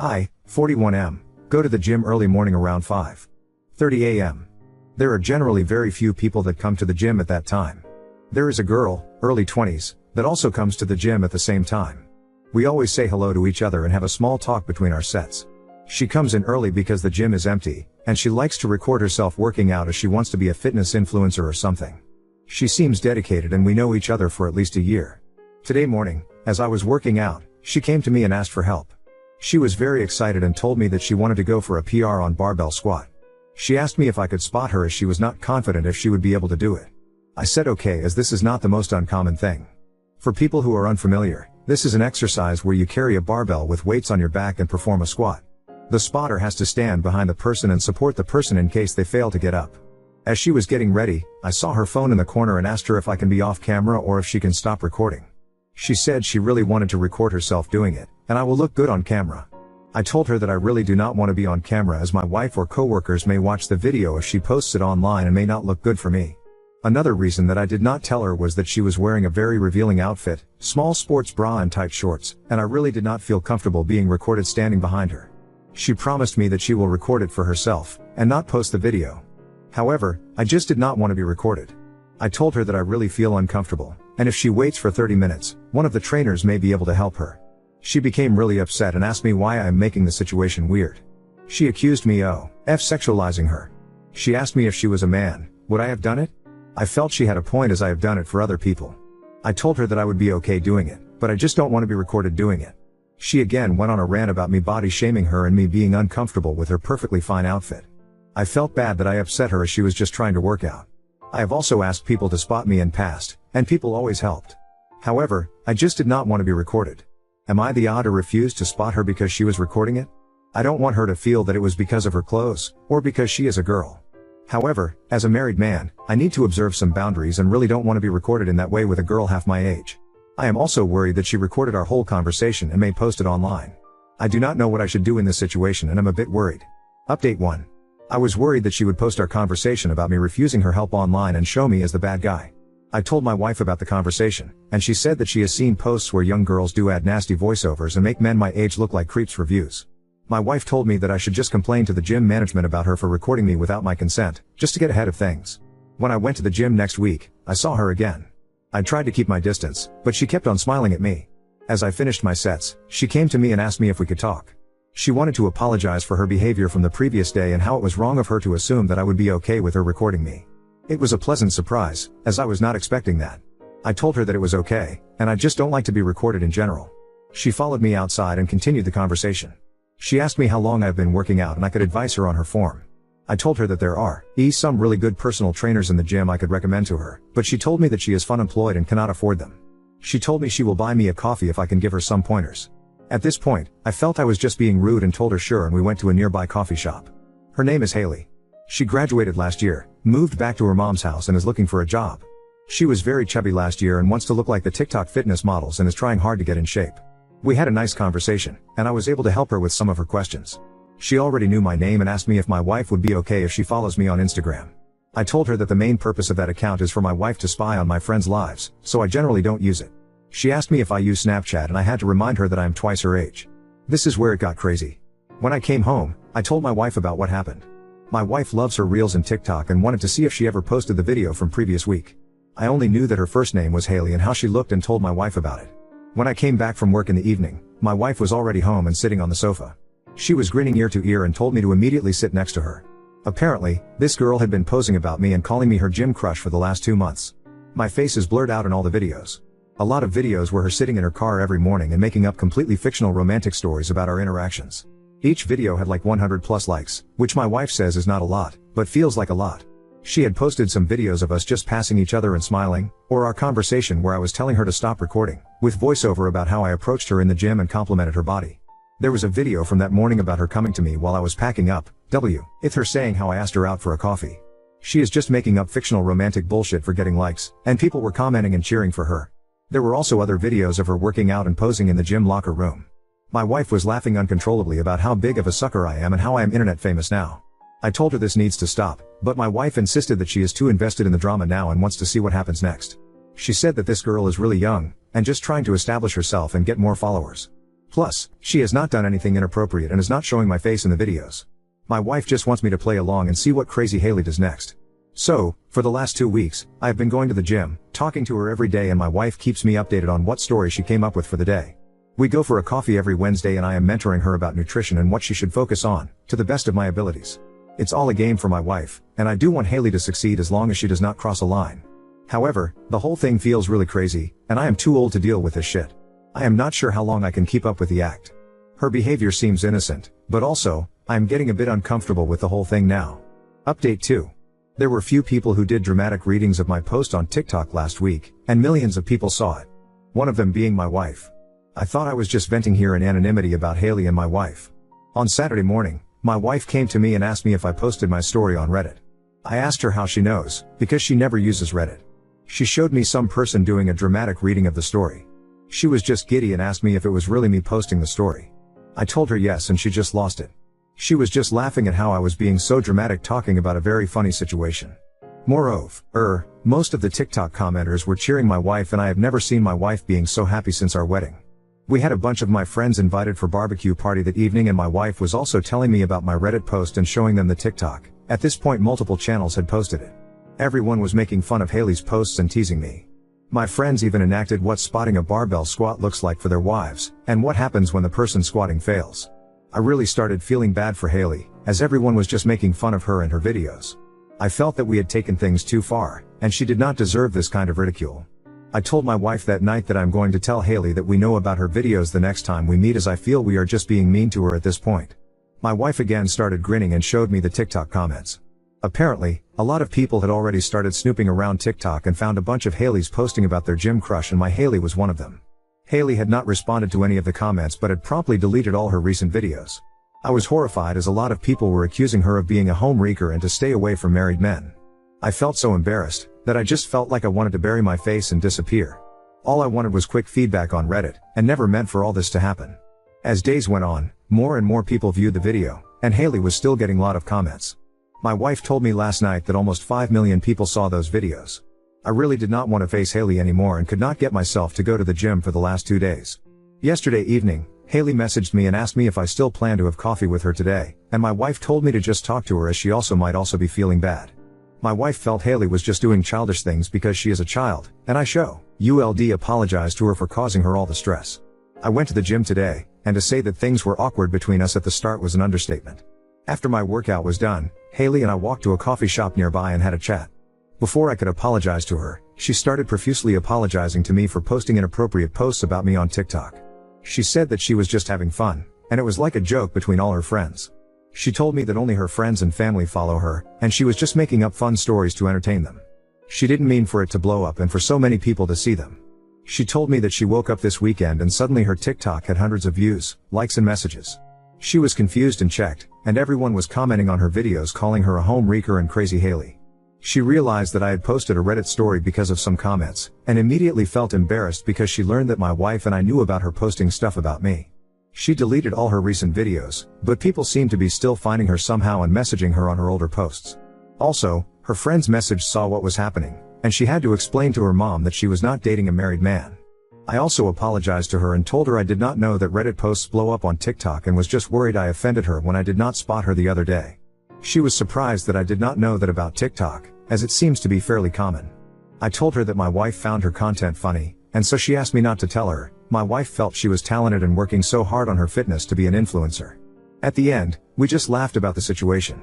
I, 41M, go to the gym early morning around 5:30 a.m. There are generally very few people that come to the gym at that time. There is a girl, early 20s, that also comes to the gym at the same time. We always say hello to each other and have a small talk between our sets. She comes in early because the gym is empty, and she likes to record herself working out as she wants to be a fitness influencer or something. She seems dedicated and we know each other for at least a year. Today morning, as I was working out, she came to me and asked for help. She was very excited and told me that she wanted to go for a PR on barbell squat. She asked me if I could spot her as she was not confident if she would be able to do it. I said okay, as this is not the most uncommon thing. For people who are unfamiliar, this is an exercise where you carry a barbell with weights on your back and perform a squat. The spotter has to stand behind the person and support the person in case they fail to get up. As she was getting ready, I saw her phone in the corner and asked her if I can be off camera or if she can stop recording. She said she really wanted to record herself doing it, and I will look good on camera. I told her that I really do not want to be on camera as my wife or coworkers may watch the video if she posts it online and may not look good for me. Another reason that I did not tell her was that she was wearing a very revealing outfit, small sports bra and tight shorts, and I really did not feel comfortable being recorded standing behind her. She promised me that she will record it for herself, and not post the video. However, I just did not want to be recorded. I told her that I really feel uncomfortable, and if she waits for 30 minutes, one of the trainers may be able to help her. She became really upset and asked me why I am making the situation weird. She accused me of sexualizing her. She asked me if she was a man, would I have done it? I felt she had a point as I have done it for other people. I told her that I would be okay doing it, but I just don't want to be recorded doing it. She again went on a rant about me body shaming her and me being uncomfortable with her perfectly fine outfit. I felt bad that I upset her as she was just trying to work out. I have also asked people to spot me in past, and people always helped. However, I just did not want to be recorded. Am I the odd or refused to spot her because she was recording it? I don't want her to feel that it was because of her clothes, or because she is a girl. However, as a married man, I need to observe some boundaries and really don't want to be recorded in that way with a girl half my age. I am also worried that she recorded our whole conversation and may post it online. I do not know what I should do in this situation and I'm a bit worried. Update 1. I was worried that she would post our conversation about me refusing her help online and show me as the bad guy. I told my wife about the conversation, and she said that she has seen posts where young girls do add nasty voiceovers and make men my age look like creeps for views. My wife told me that I should just complain to the gym management about her for recording me without my consent, just to get ahead of things. When I went to the gym next week, I saw her again. I tried to keep my distance, but she kept on smiling at me. As I finished my sets, she came to me and asked me if we could talk. She wanted to apologize for her behavior from the previous day and how it was wrong of her to assume that I would be okay with her recording me. It was a pleasant surprise, as I was not expecting that. I told her that it was okay, and I just don't like to be recorded in general. She followed me outside and continued the conversation. She asked me how long I've been working out and I could advise her on her form. I told her that there are some really good personal trainers in the gym I could recommend to her, but she told me that she is unemployed and cannot afford them. She told me she will buy me a coffee if I can give her some pointers. At this point, I felt I was just being rude and told her sure, and we went to a nearby coffee shop. Her name is Haley. She graduated last year, moved back to her mom's house and is looking for a job. She was very chubby last year and wants to look like the TikTok fitness models and is trying hard to get in shape. We had a nice conversation, and I was able to help her with some of her questions. She already knew my name and asked me if my wife would be okay if she follows me on Instagram. I told her that the main purpose of that account is for my wife to spy on my friends' lives, so I generally don't use it. She asked me if I use Snapchat and I had to remind her that I am twice her age. This is where it got crazy. When I came home, I told my wife about what happened. My wife loves her reels and TikTok and wanted to see if she ever posted the video from previous week. I only knew that her first name was Haley and how she looked and told my wife about it. When I came back from work in the evening, my wife was already home and sitting on the sofa. She was grinning ear to ear and told me to immediately sit next to her. Apparently, this girl had been posing about me and calling me her gym crush for the last 2 months. My face is blurred out in all the videos. A lot of videos were her sitting in her car every morning and making up completely fictional romantic stories about our interactions. Each video had like 100 plus likes, which my wife says is not a lot, but feels like a lot. She had posted some videos of us just passing each other and smiling, or our conversation where I was telling her to stop recording, with voiceover about how I approached her in the gym and complimented her body. There was a video from that morning about her coming to me while I was packing up, with her saying how I asked her out for a coffee. She is just making up fictional romantic bullshit for getting likes, and people were commenting and cheering for her. There were also other videos of her working out and posing in the gym locker room. My wife was laughing uncontrollably about how big of a sucker I am and how I am internet famous now. I told her this needs to stop, but my wife insisted that she is too invested in the drama now and wants to see what happens next. She said that this girl is really young, and just trying to establish herself and get more followers. Plus, she has not done anything inappropriate and is not showing my face in the videos. My wife just wants me to play along and see what crazy Haley does next. So, for the last 2 weeks, I have been going to the gym, talking to her every day, and my wife keeps me updated on what story she came up with for the day. We go for a coffee every Wednesday and I am mentoring her about nutrition and what she should focus on, to the best of my abilities. It's all a game for my wife, and I do want Haley to succeed as long as she does not cross a line. However, the whole thing feels really crazy, and I am too old to deal with this shit. I am not sure how long I can keep up with the act. Her behavior seems innocent, but also, I am getting a bit uncomfortable with the whole thing now. Update 2. There were few people who did dramatic readings of my post on TikTok last week, and millions of people saw it. One of them being my wife. I thought I was just venting here in anonymity about Haley and my wife. On Saturday morning, my wife came to me and asked me if I posted my story on Reddit. I asked her how she knows, because she never uses Reddit. She showed me some person doing a dramatic reading of the story. She was just giddy and asked me if it was really me posting the story. I told her yes, and she just lost it. She was just laughing at how I was being so dramatic talking about a very funny situation. Moreover, most of the TikTok commenters were cheering my wife, and I have never seen my wife being so happy since our wedding. We had a bunch of my friends invited for barbecue party that evening, and my wife was also telling me about my Reddit post and showing them the TikTok. At this point multiple channels had posted it. Everyone was making fun of Haley's posts and teasing me. My friends even enacted what spotting a barbell squat looks like for their wives, and what happens when the person squatting fails. I really started feeling bad for Haley, as everyone was just making fun of her and her videos. I felt that we had taken things too far, and she did not deserve this kind of ridicule. I told my wife that night that I'm going to tell Haley that we know about her videos the next time we meet, as I feel we are just being mean to her at this point. My wife again started grinning and showed me the TikTok comments. Apparently, a lot of people had already started snooping around TikTok and found a bunch of Haley's posting about their gym crush, and my Haley was one of them. Haley had not responded to any of the comments but had promptly deleted all her recent videos. I was horrified, as a lot of people were accusing her of being a homewrecker and to stay away from married men. I felt so embarrassed that I just felt like I wanted to bury my face and disappear. All I wanted was quick feedback on Reddit, and never meant for all this to happen. As days went on, more and more people viewed the video, and Haley was still getting a lot of comments. My wife told me last night that almost 5 million people saw those videos. I really did not want to face Haley anymore and could not get myself to go to the gym for the last 2 days. Yesterday evening, Haley messaged me and asked me if I still plan to have coffee with her today, and my wife told me to just talk to her, as she also might be feeling bad. My wife felt Haley was just doing childish things because she is a child, and I apologized to her for causing her all the stress. I went to the gym today, and to say that things were awkward between us at the start was an understatement. After my workout was done, Haley and I walked to a coffee shop nearby and had a chat. Before I could apologize to her, she started profusely apologizing to me for posting inappropriate posts about me on TikTok. She said that she was just having fun, and it was like a joke between all her friends. She told me that only her friends and family follow her, and she was just making up fun stories to entertain them. She didn't mean for it to blow up and for so many people to see them. She told me that she woke up this weekend and suddenly her TikTok had hundreds of views, likes and messages. She was confused and checked, and everyone was commenting on her videos calling her a homewrecker and crazy Haley. She realized that I had posted a Reddit story because of some comments, and immediately felt embarrassed because she learned that my wife and I knew about her posting stuff about me. She deleted all her recent videos, but people seemed to be still finding her somehow and messaging her on her older posts. Also, her friend's message saw what was happening, and she had to explain to her mom that she was not dating a married man. I also apologized to her and told her I did not know that Reddit posts blow up on TikTok and was just worried I offended her when I did not spot her the other day. She was surprised that I did not know that about TikTok, as it seems to be fairly common. I told her that my wife found her content funny, and so she asked me not to tell her. My wife felt she was talented and working so hard on her fitness to be an influencer. At the end, we just laughed about the situation.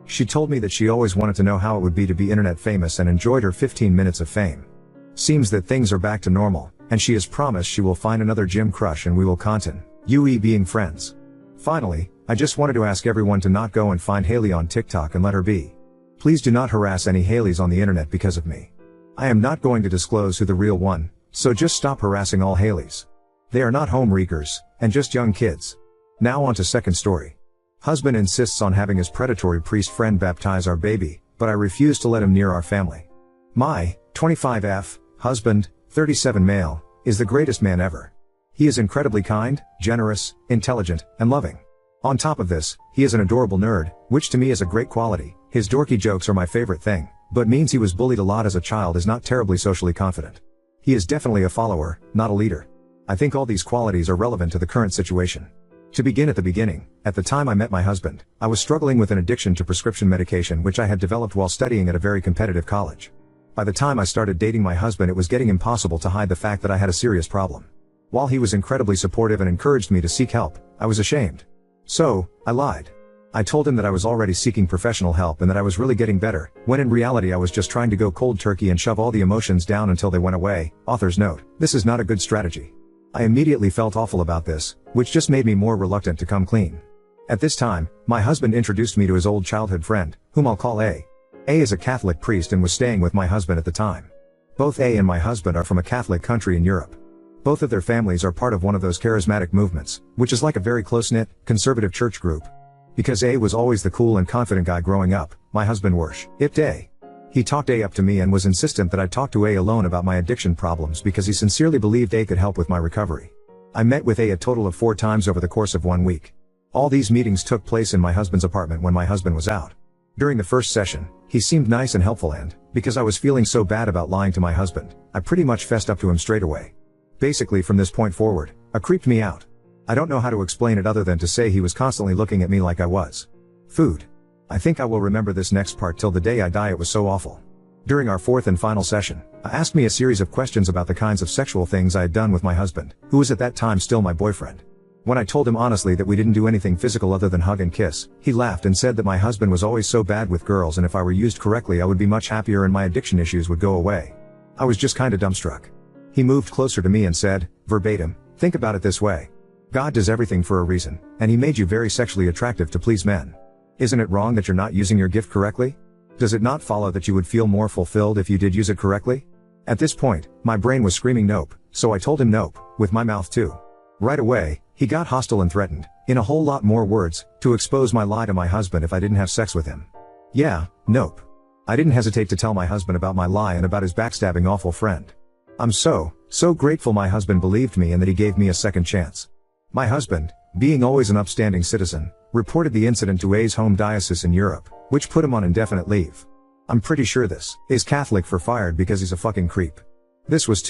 She told me that she always wanted to know how it would be to be internet famous and enjoyed her 15 minutes of fame. Seems that things are back to normal, and she has promised she will find another gym crush and we will continue being friends. Finally, I just wanted to ask everyone to not go and find Haley on TikTok and let her be. Please do not harass any Haleys on the internet because of me. I am not going to disclose who the real one, so just stop harassing all Haleys. They are not homewreckers, and just young kids. Now on to second story. Husband insists on having his predatory priest friend baptize our baby, but I refuse to let him near our family. My 25F husband, 37 male, is the greatest man ever. He is incredibly kind, generous, intelligent, and loving. On top of this, he is an adorable nerd, which to me is a great quality. His dorky jokes are my favorite thing, but means he was bullied a lot as a child, is not terribly socially confident. He is definitely a follower, not a leader. I think all these qualities are relevant to the current situation. To begin at the beginning, at the time I met my husband, I was struggling with an addiction to prescription medication which I had developed while studying at a very competitive college. By the time I started dating my husband, it was getting impossible to hide the fact that I had a serious problem. While he was incredibly supportive and encouraged me to seek help, I was ashamed. So, I lied. I told him that I was already seeking professional help and that I was really getting better, when in reality I was just trying to go cold turkey and shove all the emotions down until they went away. Author's note: this is not a good strategy. I immediately felt awful about this, which just made me more reluctant to come clean. At this time, my husband introduced me to his old childhood friend, whom I'll call A. A is a Catholic priest and was staying with my husband at the time. Both A and my husband are from a Catholic country in Europe. Both of their families are part of one of those charismatic movements, which is like a very close-knit, conservative church group. Because A was always the cool and confident guy growing up, my husband worshipped A. He talked A up to me and was insistent that I talk to A alone about my addiction problems because he sincerely believed A could help with my recovery. I met with A a total of 4 times over the course of 1 week. All these meetings took place in my husband's apartment when my husband was out. During the first session, he seemed nice and helpful, and, because I was feeling so bad about lying to my husband, I pretty much fessed up to him straight away. Basically from this point forward, A creeped me out. I don't know how to explain it other than to say he was constantly looking at me like I was food. I think I will remember this next part till the day I die. It was so awful. During our 4th and final session, A asked me a series of questions about the kinds of sexual things I had done with my husband, who was at that time still my boyfriend. When I told him honestly that we didn't do anything physical other than hug and kiss, he laughed and said that my husband was always so bad with girls and if I were used correctly I would be much happier and my addiction issues would go away. I was just kinda dumbstruck. He moved closer to me and said, verbatim, "Think about it this way. God does everything for a reason, and he made you very sexually attractive to please men. Isn't it wrong that you're not using your gift correctly? Does it not follow that you would feel more fulfilled if you did use it correctly?" At this point, my brain was screaming nope, so I told him nope, with my mouth too. Right away, he got hostile and threatened, in a whole lot more words, to expose my lie to my husband if I didn't have sex with him. Yeah, nope. I didn't hesitate to tell my husband about my lie and about his backstabbing awful friend. I'm so grateful my husband believed me and that he gave me a second chance. My husband, being always an upstanding citizen, reported the incident to A's home diocese in Europe, which put him on indefinite leave. I'm pretty sure this is Catholic for fired because he's a fucking creep. This was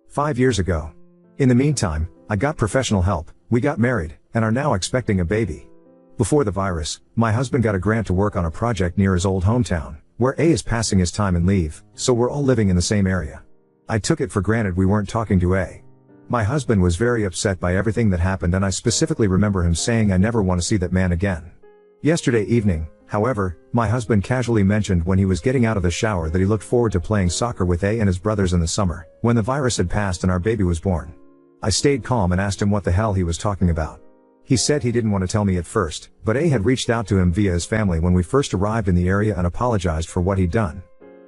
5 years ago. In the meantime, I got professional help, we got married, and are now expecting a baby. Before the virus, my husband got a grant to work on a project near his old hometown, where A is passing his time in leave, so we're all living in the same area. I took it for granted we weren't talking to A. My husband was very upset by everything that happened and I specifically remember him saying I never want to see that man again. Yesterday evening, however, my husband casually mentioned when he was getting out of the shower that he looked forward to playing soccer with A and his brothers in the summer, when the virus had passed and our baby was born. I stayed calm and asked him what the hell he was talking about. He said he didn't want to tell me at first, but A had reached out to him via his family when we first arrived in the area and apologized for what he'd done.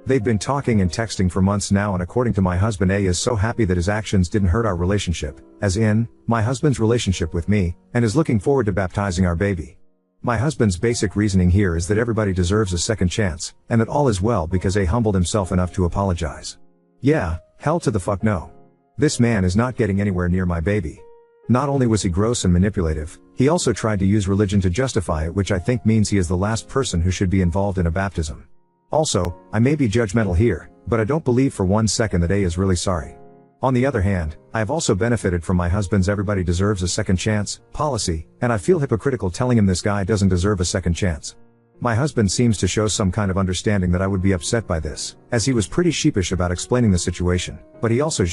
They've been talking and texting for months now and according to my husband A is so happy that his actions didn't hurt our relationship, as in, my husband's relationship with me, and is looking forward to baptizing our baby. My husband's basic reasoning here is that everybody deserves a second chance, and that all is well because A humbled himself enough to apologize. Yeah, hell to the fuck no. This man is not getting anywhere near my baby. Not only was he gross and manipulative, he also tried to use religion to justify it, which I think means he is the last person who should be involved in a baptism. Also, I may be judgmental here, but I don't believe for 1 second that A is really sorry. On the other hand, I have also benefited from my husband's everybody deserves a second chance policy, and I feel hypocritical telling him this guy doesn't deserve a second chance. My husband seems to show some kind of understanding that I would be upset by this, as he was pretty sheepish about explaining the situation, but he also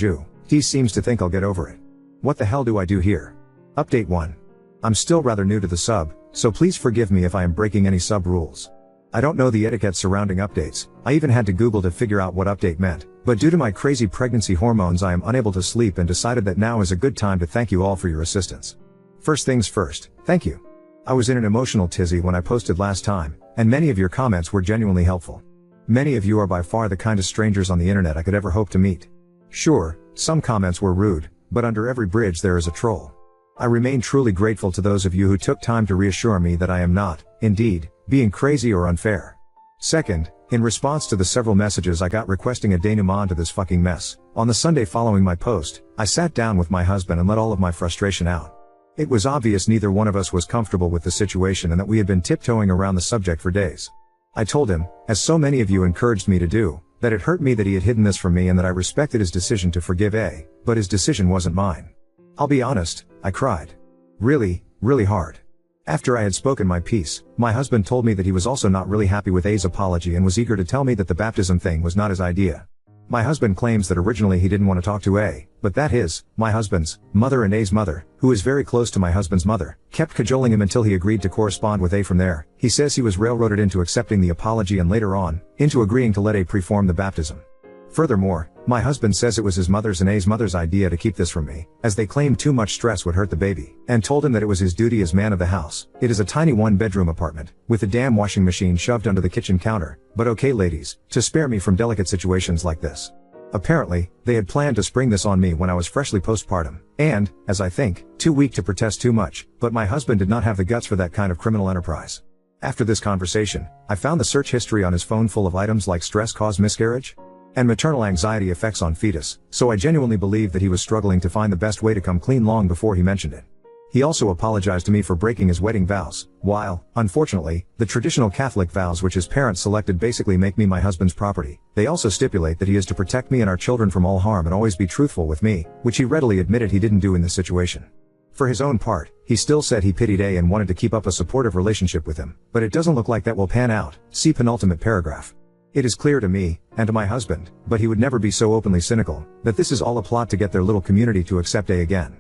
seems to think I'll get over it. What the hell do I do here? Update 1. I'm still rather new to the sub, so please forgive me if I am breaking any sub rules. I don't know the etiquette surrounding updates, I even had to Google to figure out what update meant, but due to my crazy pregnancy hormones I am unable to sleep and decided that now is a good time to thank you all for your assistance. First things first, thank you. I was in an emotional tizzy when I posted last time, and many of your comments were genuinely helpful. Many of you are by far the kindest strangers on the internet I could ever hope to meet. Sure, some comments were rude, but under every bridge there is a troll. I remain truly grateful to those of you who took time to reassure me that I am not, indeed, being crazy or unfair. Second, in response to the several messages I got requesting a denouement to this fucking mess, on the Sunday following my post, I sat down with my husband and let all of my frustration out. It was obvious neither one of us was comfortable with the situation and that we had been tiptoeing around the subject for days. I told him, as so many of you encouraged me to do, that it hurt me that he had hidden this from me and that I respected his decision to forgive A, but his decision wasn't mine. I'll be honest, I cried. Really, really hard. After I had spoken my piece, my husband told me that he was also not really happy with A's apology and was eager to tell me that the baptism thing was not his idea. My husband claims that originally he didn't want to talk to A, but that his, my husband's, mother and A's mother, who is very close to my husband's mother, kept cajoling him until he agreed to correspond with A from there. He says he was railroaded into accepting the apology and later on, into agreeing to let A perform the baptism. Furthermore, my husband says it was his mother's and A's mother's idea to keep this from me, as they claimed too much stress would hurt the baby, and told him that it was his duty as man of the house. It is a tiny one-bedroom apartment, with a damn washing machine shoved under the kitchen counter, but okay ladies, to spare me from delicate situations like this. Apparently, they had planned to spring this on me when I was freshly postpartum, and, as I think, too weak to protest too much, but my husband did not have the guts for that kind of criminal enterprise. After this conversation, I found the search history on his phone full of items like stress caused miscarriage and maternal anxiety effects on fetus, so I genuinely believe that he was struggling to find the best way to come clean long before he mentioned it. He also apologized to me for breaking his wedding vows, while, unfortunately, the traditional Catholic vows which his parents selected basically make me my husband's property. They also stipulate that he is to protect me and our children from all harm and always be truthful with me, which he readily admitted he didn't do in this situation. For his own part, he still said he pitied A and wanted to keep up a supportive relationship with him, but it doesn't look like that will pan out. See penultimate paragraph. It is clear to me, and to my husband, but he would never be so openly cynical, that this is all a plot to get their little community to accept A again.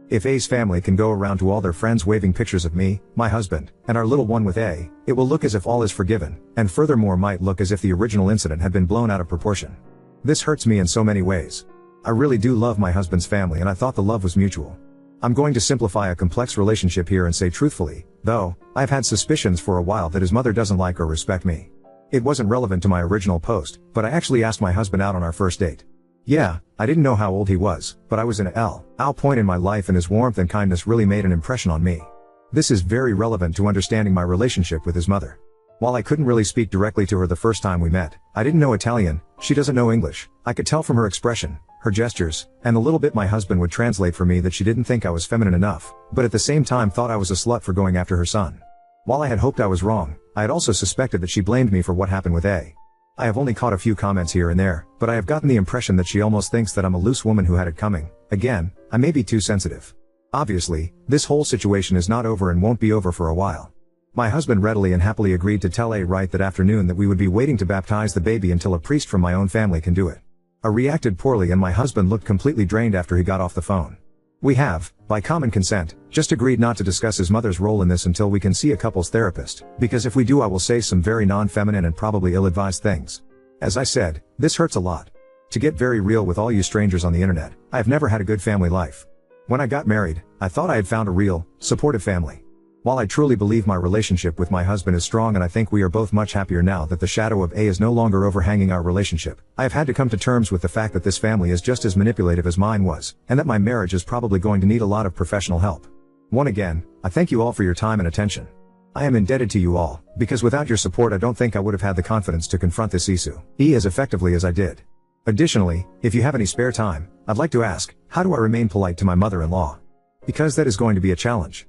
If A's family can go around to all their friends waving pictures of me, my husband, and our little one with A, it will look as if all is forgiven, and furthermore might look as if the original incident had been blown out of proportion. This hurts me in so many ways. I really do love my husband's family and I thought the love was mutual. I'm going to simplify a complex relationship here and say truthfully, though, I've had suspicions for a while that his mother doesn't like or respect me. It wasn't relevant to my original post, but I actually asked my husband out on our first date. Yeah, I didn't know how old he was, but I was in a point in my life and his warmth and kindness really made an impression on me. This is very relevant to understanding my relationship with his mother. While I couldn't really speak directly to her the first time we met, I didn't know Italian, she doesn't know English, I could tell from her expression, her gestures, and the little bit my husband would translate for me that she didn't think I was feminine enough, but at the same time thought I was a slut for going after her son. While I had hoped I was wrong, I had also suspected that she blamed me for what happened with A. I have only caught a few comments here and there, but I have gotten the impression that she almost thinks that I'm a loose woman who had it coming. Again, I may be too sensitive. Obviously, this whole situation is not over and won't be over for a while. My husband readily and happily agreed to tell A right that afternoon that we would be waiting to baptize the baby until a priest from my own family can do it. I reacted poorly and my husband looked completely drained after he got off the phone. We have, by common consent, just agreed not to discuss his mother's role in this until we can see a couples therapist, because if we do I will say some very non-feminine and probably ill-advised things. As I said, this hurts a lot. To get very real with all you strangers on the internet, I have never had a good family life. When I got married, I thought I had found a real, supportive family. While I truly believe my relationship with my husband is strong and I think we are both much happier now that the shadow of A is no longer overhanging our relationship, I have had to come to terms with the fact that this family is just as manipulative as mine was, and that my marriage is probably going to need a lot of professional help. Once again, I thank you all for your time and attention. I am indebted to you all, because without your support I don't think I would have had the confidence to confront this issue as effectively as I did. Additionally, if you have any spare time, I'd like to ask, how do I remain polite to my mother-in-law? Because that is going to be a challenge.